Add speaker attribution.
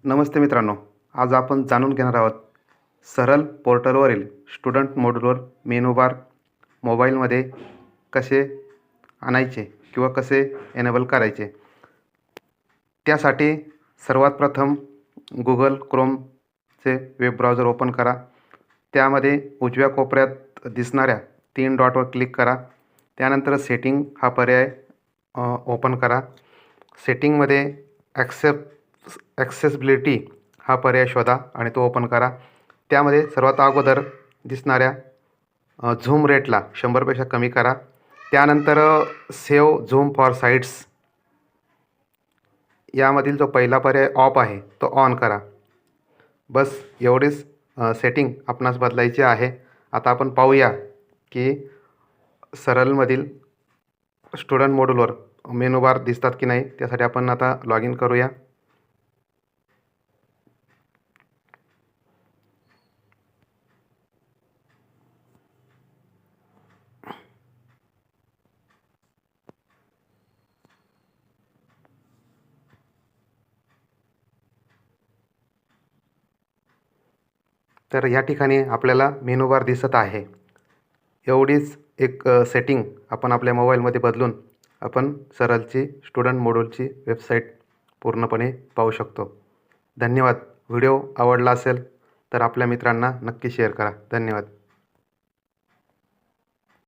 Speaker 1: नमस्ते मित्रांनो, आज आपण जाणून घेणार आहोत सरल पोर्टलवरील स्टुडंट मोड्यूलवर मेनू बार मोबाईलमध्ये कसे आणायचे किंवा कसे एनेबल करायचे. त्यासाठी सर्वात प्रथम गुगल क्रोमचे वेब ब्राउझर ओपन करा. त्यामध्ये उजव्या कोपऱ्यात दिसणाऱ्या 3 डॉटवर क्लिक करा. त्यानंतर सेटिंग हा पर्याय ओपन करा. सेटिंगमध्ये ॲक्सेसिबिलिटी हा पर्याय शोधा आणि तो ओपन करा. त्यामध्ये सर्वात अगोदर दिसणाऱ्या झूम रेटला 100पेक्षा कमी करा. त्यानंतर सेव्ह झूम फॉर साईट्स यामधील जो पहिला पर्याय ऑफ आहे तो ऑन करा. बस एवढीच सेटिंग आपणास बदलायची आहे. आता आपण पाहूया की सरलमधील स्टुडंट मोड्यूलवर मेनू बार दिसतात की नाही. त्यासाठी आपण आता लॉग इन करूया. तर या ठिकाणी आपल्याला मेनू बार दिसत आहे. एवढीच एक सेटिंग आपण आपल्या मोबाईलमध्ये बदलून आपण सरलची स्टुडंट मोड्यूलची वेबसाईट पूर्णपणे पाहू शकतो. धन्यवाद. व्हिडिओ आवडला असेल तर आपल्या मित्रांना नक्की शेअर करा. धन्यवाद.